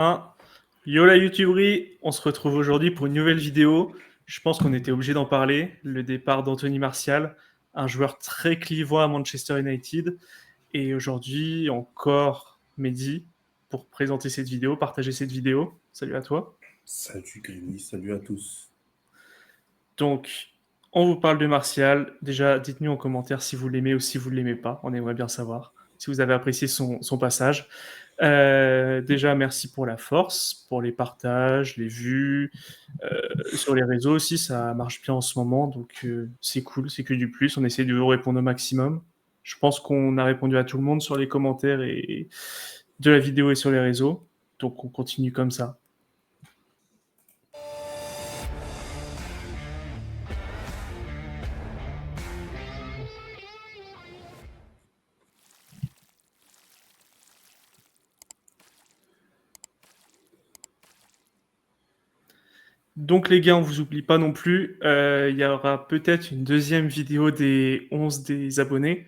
1. Yo la YouTuberie, on se retrouve aujourd'hui pour une nouvelle vidéo. Je pense qu'on était obligé d'en parler. Le départ d'Anthony Martial, un joueur très clivant à Manchester United. Et aujourd'hui, encore Mehdi pour présenter cette vidéo, partager cette vidéo. Salut à toi. Salut Grémy, salut à tous. Donc, on vous parle de Martial. Déjà, dites-nous en commentaire si vous l'aimez ou si vous ne l'aimez pas. On aimerait bien savoir si vous avez apprécié son passage. Déjà, merci pour la force, pour les partages, les vues. Sur les réseaux aussi, ça marche bien en ce moment. Donc, c'est cool, c'est que du plus. On essaie de vous répondre au maximum. Je pense qu'on a répondu à tout le monde sur les commentaires et de la vidéo et sur les réseaux. Donc, on continue comme ça. Donc les gars, on vous oublie pas non plus, il y aura peut-être une deuxième vidéo des 11 des abonnés,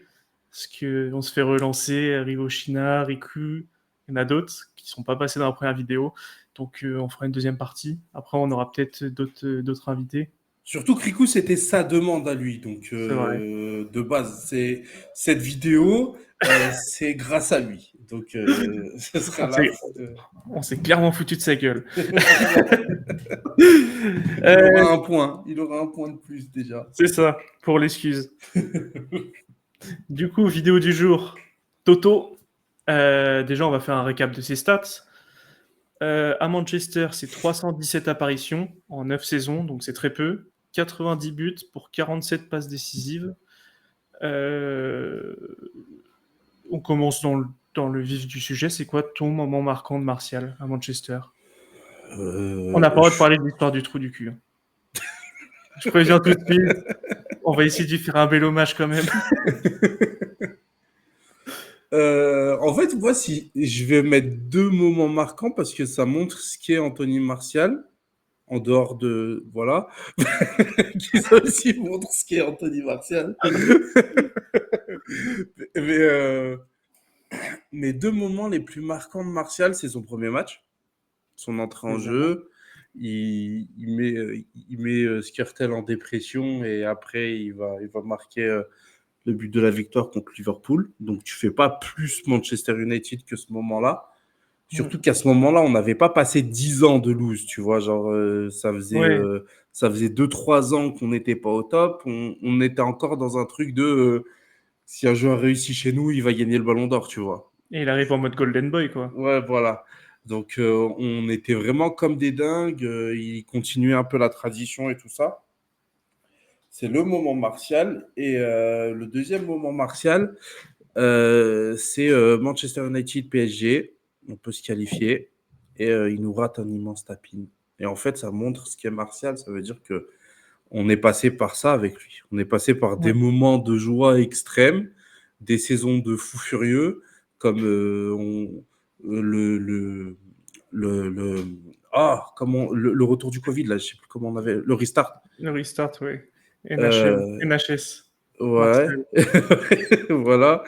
parce qu'on se fait relancer, Rivoshina, Riku, il y en a d'autres qui sont pas passés dans la première vidéo, donc on fera une deuxième partie. Après, on aura peut-être d'autres invités. Surtout que Riku, c'était sa demande à lui. Donc, C'est vrai. de base, cette vidéo, c'est grâce à lui. Donc, ce sera On la s'est fin de... on s'est clairement foutu de sa gueule. Il Euh, aura un point. Il aura un point de plus déjà. c'est ça, pour l'excuse. Du coup, vidéo du jour, Toto. Déjà, on va faire un récap de ses stats. À Manchester, c'est 317 apparitions en 9 saisons, donc c'est très peu. 90 buts pour 47 passes décisives. Euh, on commence dans le vif du sujet. C'est quoi ton moment marquant de Martial à Manchester? On n'a pas le droit de Je... parler de l'histoire du trou du cul. Je préviens tout de suite. On va essayer de faire un bel hommage quand même. En fait, moi, si je vais mettre deux moments marquants parce que ça montre ce qu'est Anthony Martial, en dehors de... Voilà. Qui ça aussi montre ce qu'est Anthony Martial. Mais mes deux moments les plus marquants de Martial, c'est son premier match, son entrée en Évidemment. jeu. Il met Skrtel en dépression et après il va marquer le but de la victoire contre Liverpool. Donc tu fais pas plus Manchester United que ce moment-là. Surtout Mm. qu'à ce moment-là, on n'avait pas passé 10 ans de loose, tu vois. Genre, Ouais. ça faisait 2-3 ans qu'on n'était pas au top. On était encore dans un truc de si un joueur réussit chez nous, il va gagner le ballon d'or, tu vois. Et il arrive en mode Golden Boy, quoi. Ouais, voilà. Donc, on était vraiment comme des dingues. Il continuait un peu la tradition et tout ça. C'est le moment Martial. Et le deuxième moment Martial, c'est Manchester United PSG. On peut se qualifier. Et il nous rate un immense tapin. Et en fait, ça montre ce qu'est Martial. Ça veut dire que on est passé par ça avec lui. On est passé par des Ouais. moments de joie extrême, des saisons de fou furieux, comme le, le comment, le retour du Covid, là, je sais plus comment on avait, le restart. Le restart, ouais. Euh, NHS. ouais, Martial. voilà.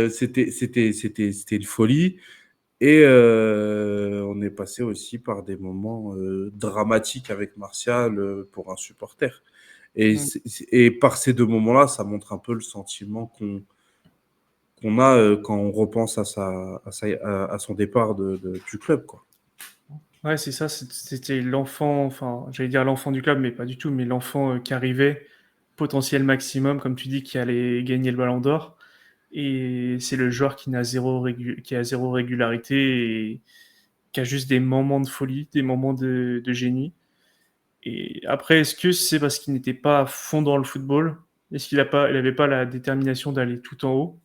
C'était une folie. Et on est passé aussi par des moments dramatiques avec Martial pour un supporter. Mm. Et par ces deux moments-là, ça montre un peu le sentiment qu'on a quand on repense à son départ du club, quoi. Ouais, c'est ça, c'était l'enfant, enfin, j'allais dire l'enfant du club, mais pas du tout, mais l'enfant qui arrivait, potentiel maximum, comme tu dis, qui allait gagner le ballon d'or. Et c'est le joueur qui a zéro régularité et qui a juste des moments de folie, des moments de génie. Et après, est-ce que c'est parce qu'il n'était pas à fond dans le football? Est-ce il avait pas la détermination d'aller tout en haut?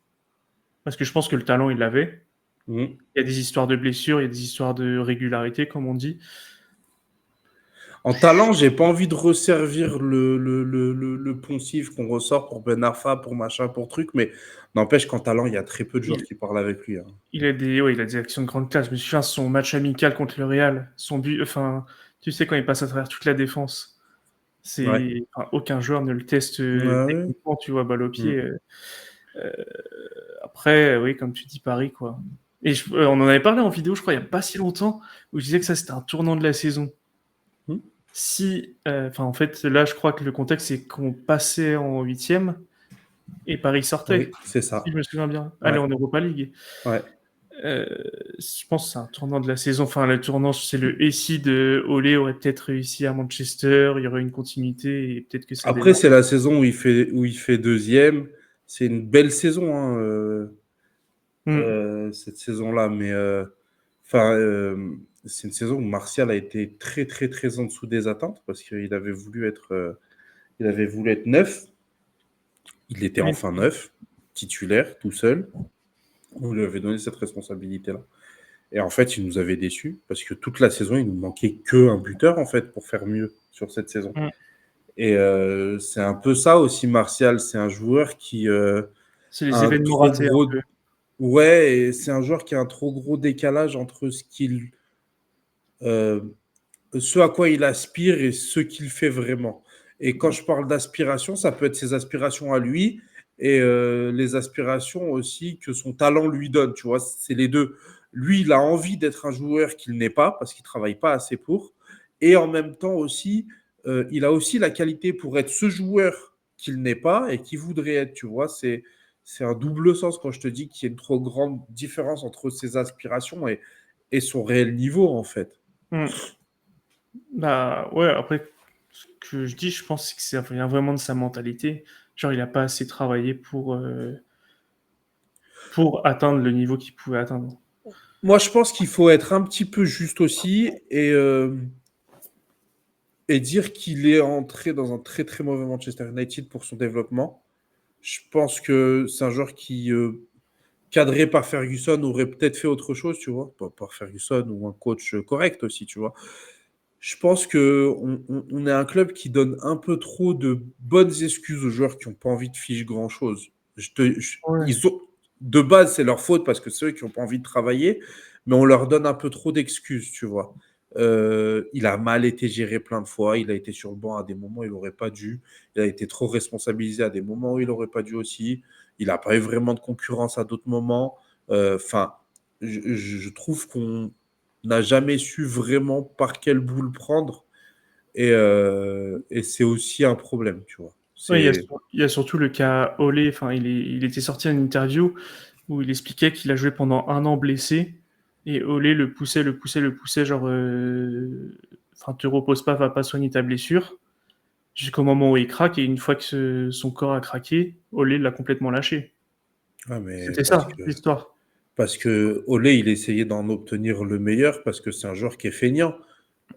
Parce que je pense que le talent, il l'avait. Mmh. Il y a des histoires de blessures, il y a des histoires de régularité, comme on dit. En talent, j'ai pas envie de resservir le poncif qu'on ressort pour Ben Arfa, pour machin, pour truc, mais n'empêche qu'en talent, il y a très peu de joueurs Il, qui parlent avec lui, hein. ouais, il a des actions de grande classe. Je me souviens, son match amical contre le Real, son but, enfin, tu sais, quand il passe à travers toute la défense, Ouais. enfin, aucun joueur ne le teste Ouais. techniquement, tu vois, balle au Mmh. pied. Euh, Après, oui, comme tu dis, Paris, quoi. Et on en avait parlé en vidéo, je crois, il n'y a pas si longtemps, où je disais que ça, c'était un tournant de la saison. Hmm. Si, en fait, là, je crois que le contexte, c'est qu'on passait en huitième et Paris sortait, Oui, c'est si ça. je me souviens bien. Allez, Ouais, en Europa League. ouais. Euh, je pense que c'est un tournant de la saison. Enfin, le tournant, c'est le SI de Olé aurait peut-être réussi à Manchester, il y aurait une continuité et peut-être que ça Après, démarre. c'est la saison où il fait deuxième. C'est une belle saison, hein, Mm. cette saison-là. Mais enfin, c'est une saison où Martial a été très, très, très en dessous des attentes parce il avait voulu être neuf. Il était Oui. enfin neuf, titulaire, tout seul. On lui avait donné cette responsabilité-là. Et en fait, il nous avait déçus parce que toute la saison, il nous manquait qu'un buteur en fait pour faire mieux sur cette saison. Mm. Et c'est un peu ça aussi, Martial. C'est un joueur qui C'est a les un événements trop ratés un gros. peu. Ouais, et c'est un joueur qui a un trop gros décalage entre euh, ce à quoi il aspire et ce qu'il fait vraiment. Et quand je parle d'aspiration, ça peut être ses aspirations à lui et les aspirations aussi que son talent lui donne. Tu vois, c'est les deux. Lui, il a envie d'être un joueur qu'il n'est pas parce qu'il travaille pas assez pour. Et en même temps aussi, il a aussi la qualité pour être ce joueur qu'il n'est pas et qui voudrait être. Tu vois, c'est un double sens quand je te dis qu'il y a une trop grande différence entre ses aspirations et son réel niveau en fait. Mm. Bah ouais, après, ce que je dis, je pense que ça vient vraiment de sa mentalité. Genre, il a pas assez travaillé pour atteindre le niveau qu'il pouvait atteindre. Moi, je pense qu'il faut être un petit peu juste aussi et dire qu'il est entré dans un très très mauvais Manchester United pour son développement. Je pense que c'est un joueur qui, cadré par Ferguson, aurait peut-être fait autre chose, tu vois, pas par Ferguson ou un coach correct aussi, tu vois. Je pense que on est un club qui donne un peu trop de bonnes excuses aux joueurs qui n'ont pas envie de fiche grand-chose. Ouais. Ils ont, de base, c'est leur faute parce que c'est eux qui n'ont pas envie de travailler, mais on leur donne un peu trop d'excuses, tu vois. Il a mal été géré plein de fois, il a été sur le banc à des moments où il n'aurait pas dû, il a été trop responsabilisé à des moments où il n'aurait pas dû aussi, il n'a pas eu vraiment de concurrence à d'autres moments. Enfin, je trouve qu'on n'a jamais su vraiment par quel bout le prendre. Et c'est aussi un problème, tu vois. Ouais, C'est il y a surtout le cas Olé. Enfin, il était sorti à une interview où il expliquait qu'il a joué pendant un an blessé et Olé le poussait, le poussait, le poussait, genre, te repose pas, va pas soigner ta blessure. Jusqu'au moment où il craque et une fois que son corps a craqué, Olé l'a complètement lâché. ouais, mais C'était ça, l'histoire. parce que Olé, il essayait d'en obtenir le meilleur parce que c'est un joueur qui est feignant.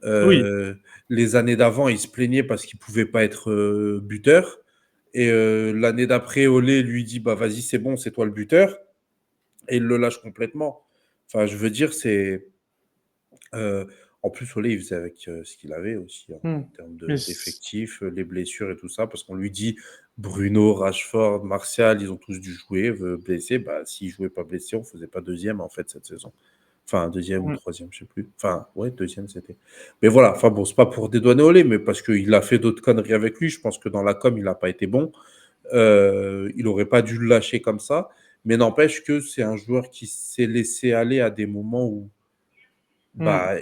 Oui. Euh, les années d'avant, il se plaignait parce qu'il pouvait pas être buteur. Et l'année d'après, Olé lui dit bah vas-y, c'est bon, c'est toi le buteur. Et il le lâche complètement. Enfin, je veux dire, c'est en plus, Olé, il faisait avec ce qu'il avait aussi en Hmm. termes Mais d'effectifs, les blessures et tout ça, parce qu'on lui dit Bruno, Rashford, Martial, ils ont tous dû jouer blessés. Bah, s'ils jouaient pas blessés, on faisait pas deuxième en fait cette saison. Enfin, deuxième ou hmm. troisième, je sais plus. Enfin, ouais, deuxième c'était. Mais voilà, enfin bon, c'est pas pour dédouaner Olé, mais parce qu'il a fait d'autres conneries avec lui. Je pense que dans la com, il n'a pas été bon. Il aurait pas dû le lâcher comme ça. Mais n'empêche que c'est un joueur qui s'est laissé aller à des moments où Hmm. bah,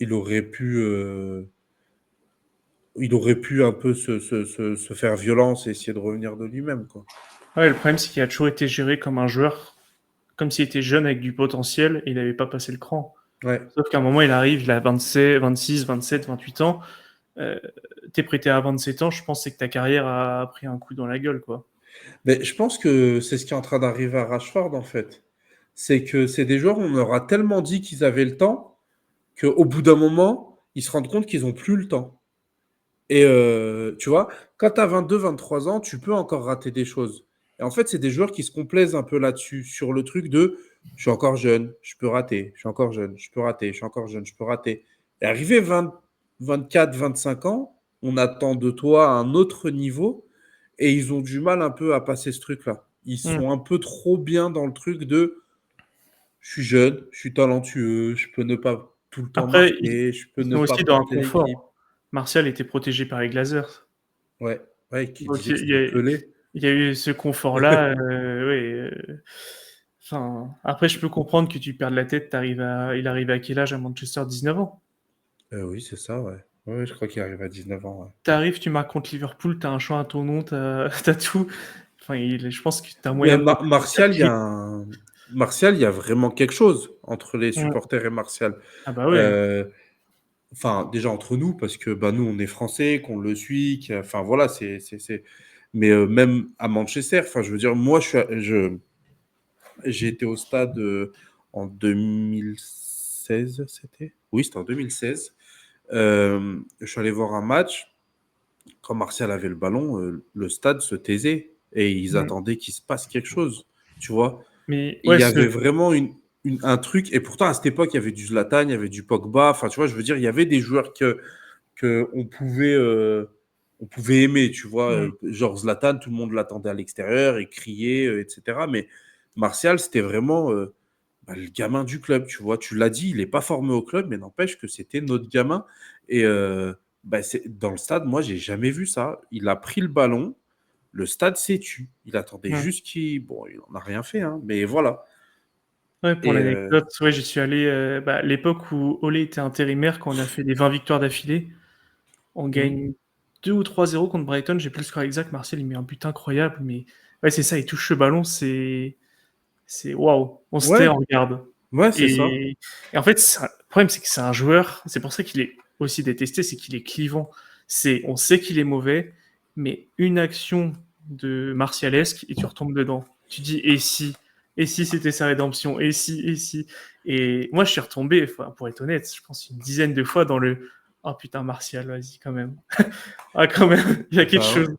il aurait pu un peu se faire violence et essayer de revenir de lui-même, quoi. Ouais, le problème, c'est qu'il a toujours été géré comme un joueur, comme s'il était jeune avec du potentiel et il n'avait pas passé le cran. Ouais. Sauf qu'à un moment, il arrive, il a 27, 26, 27, 28 ans. Euh, T'es prêté à 27 ans, je pense c'est que ta carrière a pris un coup dans la gueule, quoi. Mais je pense que c'est ce qui est en train d'arriver à Rashford, en fait. C'est que c'est des joueurs, on leur a tellement dit qu'ils avaient le temps, qu'au bout d'un moment, ils se rendent compte qu'ils n'ont plus le temps. Et tu vois, quand tu as 22, 23 ans, tu peux encore rater des choses. Et en fait, c'est des joueurs qui se complaisent un peu là-dessus, sur le truc de je suis encore jeune, je peux rater, je suis encore jeune, je peux rater, je suis encore jeune, je peux rater. Et arrivé 20, 24, 25 ans, on attend de toi un autre niveau et ils ont du mal un peu à passer ce truc-là. Ils Hmm. sont un peu trop bien dans le truc de je suis jeune, je suis talentueux, je peux ne pas tout le temps Après, marquer, je peux ils ne sont pas aussi dans un porter l'équipe. confort. Martial était protégé par les Glazers. Ouais, ouais, qui Donc disait que c'était Pelé. il y a eu ce confort-là. Oui, Enfin, après, je peux comprendre que tu perdes la tête. Il arrive à quel âge à Manchester? 19 ans. Oui, c'est ça, ouais. Ouais, je crois qu'il arrive à 19 ans, ouais. T'arrives, tu marques contre Liverpool, t'as un champ à ton nom, t'as tout. Enfin, je pense que t'as Mais moyen de potentiel Martial, qui. Martial, il y a vraiment quelque chose entre les Mm. supporters et Martial. Ah bah ouais. Euh, Enfin, déjà entre nous, parce que bah, nous, on est français, qu'on le suit. Enfin, voilà, Mais même à Manchester, enfin, je veux dire, moi, j'ai été au stade en 2016, c'était? Oui, c'était en 2016. Je suis allé voir un match. Quand Martial avait le ballon, le stade se taisait et ils Mm. attendaient qu'il se passe quelque chose, tu vois. Mais Il ouais, y avait vraiment un truc, et pourtant à cette époque, il y avait du Zlatan, il y avait du Pogba, enfin, tu vois, je veux dire, il y avait des joueurs que on pouvait aimer, tu vois. Mm. Genre Zlatan, tout le monde l'attendait à l'extérieur et criait, etc. Mais Martial, c'était vraiment bah, le gamin du club, tu vois. Tu l'as dit, il n'est pas formé au club, mais n'empêche que c'était notre gamin. Et bah, dans le stade, moi, j'ai jamais vu ça. Il a pris le ballon, le stade s'est tu. Il attendait Mm. juste qu'il. Bon, il n'en a rien fait, hein, mais voilà. Ouais, pour Et l'anecdote, ouais, j'y suis allé à l'époque où Ole était intérimaire, quand on a fait les 20 victoires d'affilée. On hmm, gagne 2 ou 3-0 contre Brighton, j'ai plus le score exact. Martial, il met un but incroyable, mais ouais, c'est ça, il touche le ballon, c'est waouh, on se tait, ouais, on regarde. ouais, c'est ça. Et, et en fait, le problème, c'est que c'est un joueur, c'est pour ça qu'il est aussi détesté, c'est qu'il est clivant. On sait qu'il est mauvais, mais une action de martialesque et tu retombes dedans. Tu dis, et si c'était sa rédemption, et si. Et moi, je suis retombé, enfin, pour être honnête, je pense une dizaine de fois dans le, oh putain, Martial, vas-y, quand même. Ah, quand même, il y a quelque Bah, chose.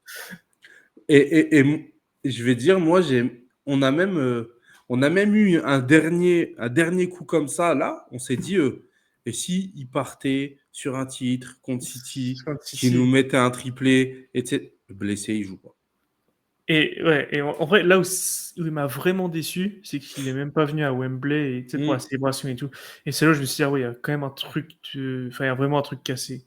et je vais dire, moi, on a même eu un dernier coup comme ça, là. On s'est dit, et si il partait sur un titre contre City, Contre qui nous City. mettait un triplé, etc. Blessé, il joue pas. Et ouais, et en vrai, là où il m'a vraiment déçu, c'est qu'il est même pas venu à Wembley, et tu sais, pour la Mm. célébration et tout. Et c'est là où je me suis dit, ah ouais, il y a quand même un truc, enfin, il y a vraiment un truc cassé.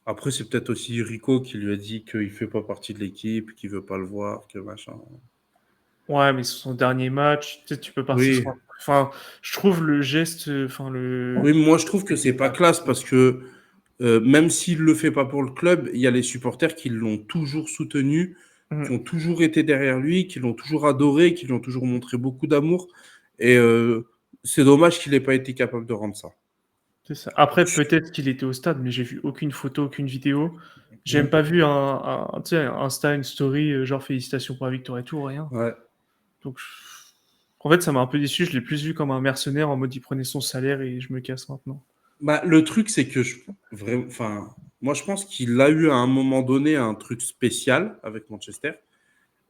Après, c'est peut-être aussi Rico qui lui a dit qu'il fait pas partie de l'équipe, qu'il veut pas le voir, que machin. Ouais, mais c'est son dernier match, tu sais, tu peux partir Oui, sur enfin, je trouve le geste, enfin, oui, moi je trouve que c'était c'est pas pas. classe parce que même s'il le fait pas pour le club, il y a les supporters qui l'ont toujours soutenu, qui Mhm, ont toujours été derrière lui, qui l'ont toujours adoré, qui lui ont toujours montré beaucoup d'amour. Et c'est dommage qu'il n'ait pas été capable de rendre ça. c'est ça. Après, peut-être qu'il était au stade, mais j'ai vu aucune photo, aucune vidéo. J'ai même Mm. pas vu tu sais, un Insta, une story, genre félicitations pour la victoire et tout, rien. Ouais. Donc, en fait, ça m'a un peu déçu. Je l'ai plus vu comme un mercenaire en mode il prenait son salaire et je me casse maintenant. Bah, le truc, c'est que enfin, moi je pense qu'il a eu à un moment donné un truc spécial avec Manchester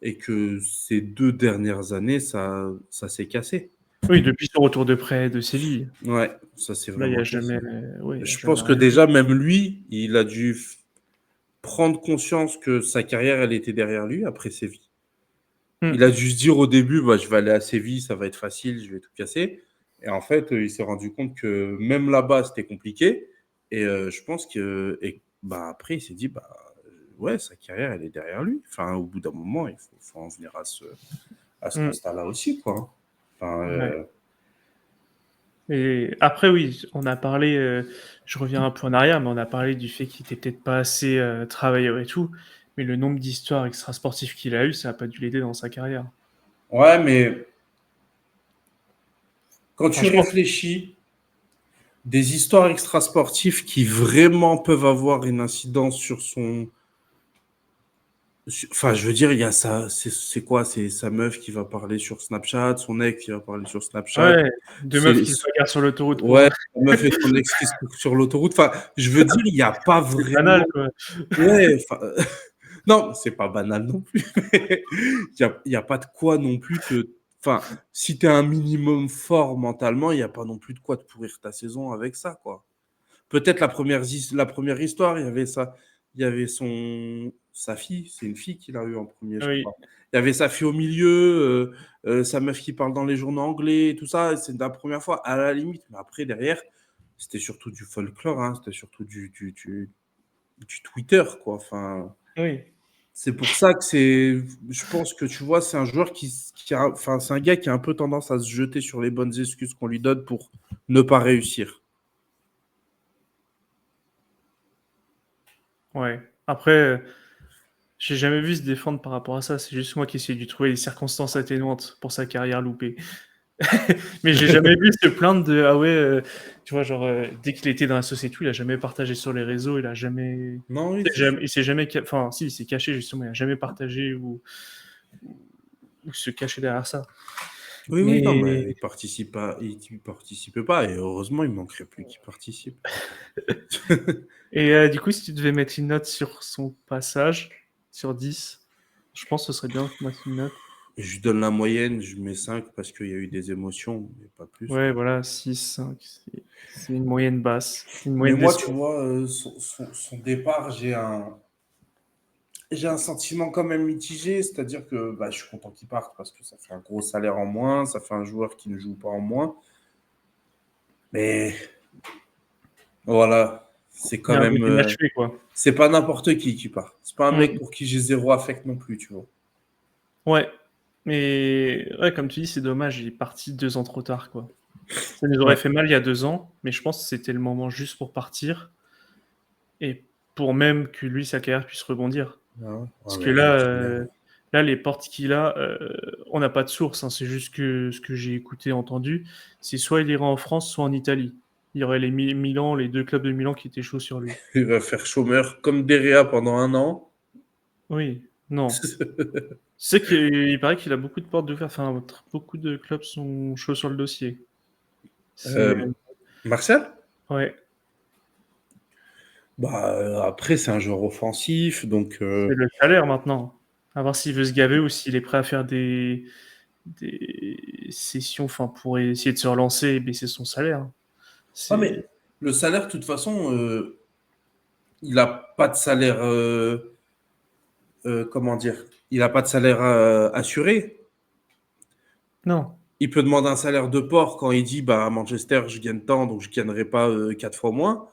et que ces 2 dernières années, ça s'est cassé. Oui, depuis son retour de prêt de Séville. Ouais, ça s'est Là, il y vraiment a jamais, cassé. ouais, il y a Je jamais pense que rien. déjà, même lui, il a dû prendre conscience que sa carrière, elle était derrière lui après Séville. Il a Hmm. dû se dire au début, bah, je vais aller à Séville, ça va être facile, je vais tout casser. Et en fait, il s'est rendu compte que même là-bas, c'était compliqué. Et je pense que bah, après, il s'est dit, bah, ouais, sa carrière, elle est derrière lui. Enfin, au bout d'un moment, faut en venir à ce Hmm. constat-là aussi, quoi. Enfin, Ouais. Et après, oui, on a parlé, je reviens un peu en arrière, mais on a parlé du fait qu'il était peut-être pas assez travailleur et tout. Mais le nombre d'histoires extrasportives qu'il a eues, ça a pas dû l'aider dans sa carrière. ouais, mais quand tu Franchement, réfléchis, des histoires extrasportives qui vraiment peuvent avoir une incidence sur son. Enfin, je veux dire, il y a ça. C'est quoi? C'est sa meuf qui va parler sur Snapchat, son ex qui va parler sur Snapchat. ouais, deux meufs C'est, qui se bagarrent sur l'autoroute ouais, pour. sa meuf et son ex qui se courent sur l'autoroute. Enfin, je veux dire, il n'y a pas C'est banal, vraiment. quoi. Ouais, enfin, non, c'est pas banal non plus. Il y a pas de quoi non plus te. Enfin, si tu es un minimum fort mentalement, il n'y a pas non plus de quoi te pourrir ta saison avec ça, quoi. Peut-être la première histoire, il y avait sa fille, c'est une fille qu'il a eu en premier, je Oui, crois. Il y avait sa fille au milieu, sa meuf qui parle dans les journaux anglais, tout ça, c'est la première fois, à la limite. Mais après, derrière, c'était surtout du folklore, hein, c'était surtout du Twitter, quoi. Enfin, oui. C'est pour ça que je pense que tu vois, c'est un joueur enfin, c'est un gars qui a un peu tendance à se jeter sur les bonnes excuses qu'on lui donne pour ne pas réussir. Ouais. Après, j'ai jamais vu se défendre par rapport à ça. C'est juste moi qui essaie de trouver des circonstances atténuantes pour sa carrière loupée. Mais j'ai jamais vu se plaindre de ah ouais, tu vois, genre dès qu'il était dans la société, il a jamais partagé sur les réseaux, il a jamais, Non, oui, c'est sûr. il s'est jamais, enfin si, il s'est caché justement, il a jamais partagé ou se cacher derrière ça. Oui, oui, non, mais Mais il participait pas, et heureusement, il manquerait plus qu'il participe. et du coup, si tu devais mettre une note sur son passage sur 10, je pense que ce serait bien de mettre une note. Je lui donne la moyenne, je mets 5 parce qu'il y a eu des émotions, mais pas plus, Ouais, quoi. voilà, 6, 5, c'est une moyenne basse, une Mais moyenne moi, tu décevante. vois, son départ, j'ai un sentiment quand même mitigé, c'est-à-dire que bah, je suis content qu'il parte parce que ça fait un gros salaire en moins, ça fait un joueur qui ne joue pas en moins. Mais voilà, c'est Il y quand a un même. côté inachevé, quoi. C'est pas n'importe qui part. C'est pas un mec Mm. pour qui j'ai zéro affect non plus, tu vois. Ouais, mais ouais, comme tu dis, c'est dommage, il est parti 2 ans trop tard, quoi. Ça nous aurait Ouais. fait mal il y a 2 ans, mais je pense que c'était le moment juste pour partir et pour même que lui, sa carrière puisse rebondir. Ah, Parce que ouais, là, j'espère. là, les portes qu'il a, on n'a pas de source, hein, c'est juste que ce que j'ai écouté, entendu, c'est soit il ira en France, soit en Italie. Il y aurait les Milan, les 2 clubs de Milan qui étaient chauds sur lui. Il va faire chômeur comme Derea pendant un an. Oui, non. C'est qu'il paraît qu'il a beaucoup de portes ouvertes, enfin, beaucoup de clubs sont chauds sur le dossier. C'est Martial. ouais, Bah, après, c'est un joueur offensif, donc c'est le salaire maintenant. À voir s'il veut se gaver ou s'il est prêt à faire des sessions, enfin, pour essayer de se relancer et baisser son salaire. ah, C'est mais le salaire, de toute façon, il a pas de salaire, comment dire? Il a pas de salaire, assuré. non. Il peut demander un salaire de porc quand il dit: «Bah, à Manchester, je gagne tant, donc je gagnerai pas, 4 fois moins».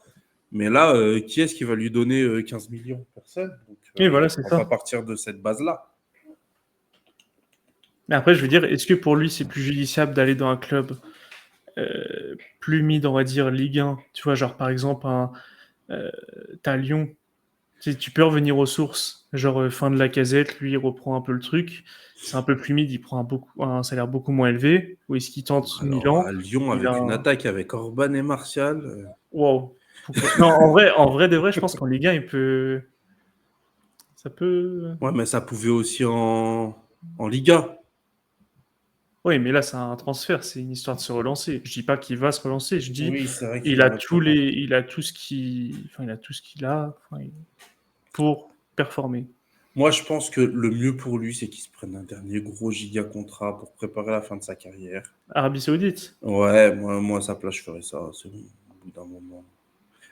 Mais là, qui est-ce qui va lui donner, 15 000 000? Personne, donc Oui, voilà, c'est on va pas ça. partir de cette base-là. Mais après, je veux dire, est-ce que pour lui, c'est plus judiciable d'aller dans un club, plus mid, on va dire Ligue 1? Tu vois, genre, par exemple, tu Lyon. Tu peux revenir aux sources, genre fin de la casette, lui il reprend un peu le truc, c'est un peu plus mid, il prend un salaire beaucoup moins élevé, ou est-ce qu'il tente Alors Milan, à Lyon, il a avec une un... attaque avec Orban et Martial, Wow, pourquoi... Non, en vrai de vrai, je pense qu'en Ligue 1, il peut... Ça peut... ouais, mais ça pouvait aussi en Liga. Oui, mais là, c'est un transfert, c'est une histoire de se relancer. Je dis pas qu'il va se relancer, je dis, Oui, c'est vrai qu'il aurait pu il a tout ce qu'il... Enfin, il a tout ce qu'il a enfin, pour performer. Moi, je pense que le mieux pour lui, c'est qu'il se prenne un dernier gros giga contrat pour préparer la fin de sa carrière. Arabie Saoudite. Ouais, moi à sa place, je ferais ça, c'est bon, au bout d'un moment.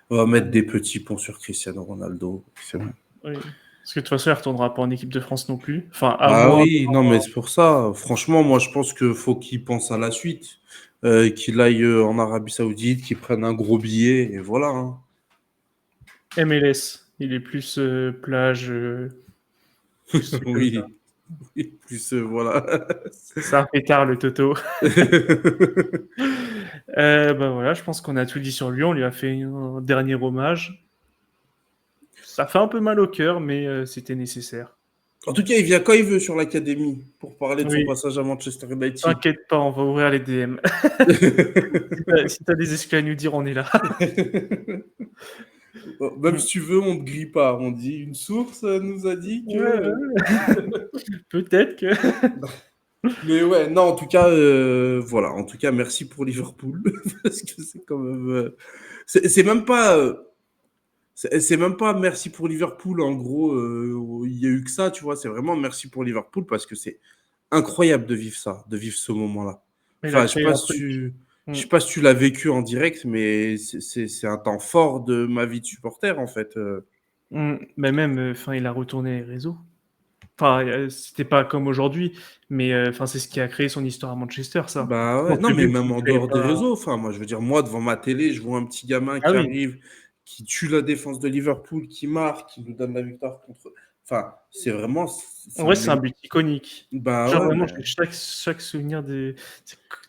On va mettre des petits ponts sur Cristiano Ronaldo, c'est bon. Oui. Parce que de toute façon, il ne retournera pas en équipe de France non plus. Enfin, à Bah moins. oui, non, mais c'est pour ça. Franchement, moi, je pense qu'il faut qu'il pense à la suite, qu'il aille en Arabie Saoudite, qu'il prenne un gros billet, et voilà, hein. MLS, il est plus plage, plus truc comme ça. Oui, oui, plus, voilà. C'est un pétard, le Toto. Bah voilà, je pense qu'on a tout dit sur lui. On lui a fait un dernier hommage. Ça fait un peu mal au cœur, mais c'était nécessaire. En tout cas, il vient quand il veut sur l'académie pour parler de son Oui, passage à Manchester United. t'inquiète pas, on va ouvrir les DM. Si t'as des excuses à nous dire, on est là. Même si tu veux, on ne grille pas. On dit une source nous a dit Ouais, que. ouais. Peut-être que. Mais ouais, non, en tout cas, voilà. En tout cas, merci pour Liverpool parce que c'est quand même. C'est même pas. C'est même pas merci pour Liverpool. En gros, il y a eu que ça, tu vois. C'est vraiment merci pour Liverpool parce que c'est incroyable de vivre ça, de vivre ce moment-là. Il a Enfin, créé un truc. je Mm. sais pas si tu l'as vécu en direct, mais c'est un temps fort de ma vie de supporter, en fait. Mais même, enfin, il a retourné les réseaux. Enfin, c'était pas comme aujourd'hui, mais enfin, c'est ce qui a créé son histoire à Manchester, ça. Bah Je ouais, pense non, que mais vu même qu'il en créait dehors des pas réseaux, enfin, moi, je veux dire, moi, devant ma télé, je vois un petit gamin ah qui oui, arrive, qui tue la défense de Liverpool, qui marque, qui nous donne la victoire contre. Enfin, c'est vraiment, En c'est un vrai, c'est un mec. but iconique. Bah Genre ouais, vraiment, mais j'ai chaque souvenir des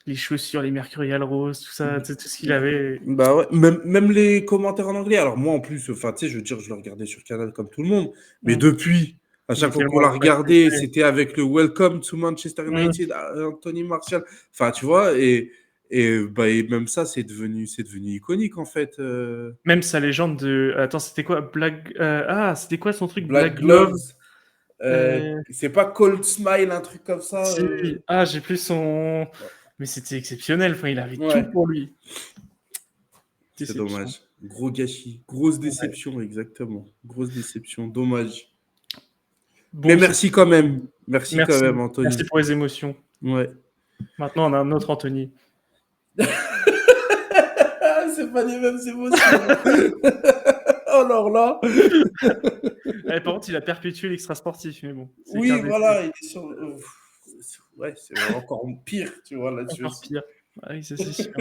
les chaussures, les Mercurial Rose, tout ça, tu sais, tout ce qu'il avait. bah ouais, même les commentaires en anglais. Alors moi en plus, enfin tu sais, je veux dire, je le regardais sur Canal comme tout le monde, mais Mmh. depuis, à Il est chaque fois qu'on tellement l'a regardé, impacté. c'était avec le Welcome to Manchester Mmh. United, Anthony Martial. Enfin, tu vois, et même ça, c'est devenu iconique en fait. Même sa légende de attends, c'était quoi? C'était quoi son truc? Black Black Glove? Gloves, Heu, c'est pas Cold Smile, un truc comme ça. si, j'ai plus son mais c'était exceptionnel, enfin, il avait tout Ouais, pour lui. c'est Déception. dommage. Gros gâchis, grosse Ouais. déception, exactement. Grosse déception, dommage. Mais Bon, merci quand même. Merci quand merci. même, Merci Anthony. pour les émotions. Ouais. Maintenant, on a un autre Anthony. C'est pas les mêmes émotions. Alors là, Par contre, il a perpétué l'extra sportif, mais bon, c'est qu'un oui, détail. voilà, il est sur. Ouais, c'est encore pire, tu vois, là-dessus Encore aussi. pire. Ah oui, ça c'est sûr.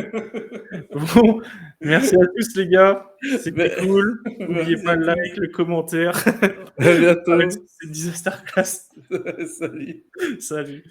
Bon, merci à tous les gars, c'était Mais- cool. N'oubliez Merci pas à le tous. like, le commentaire. À Arrête bientôt. cette disaster class. Salut. Salut.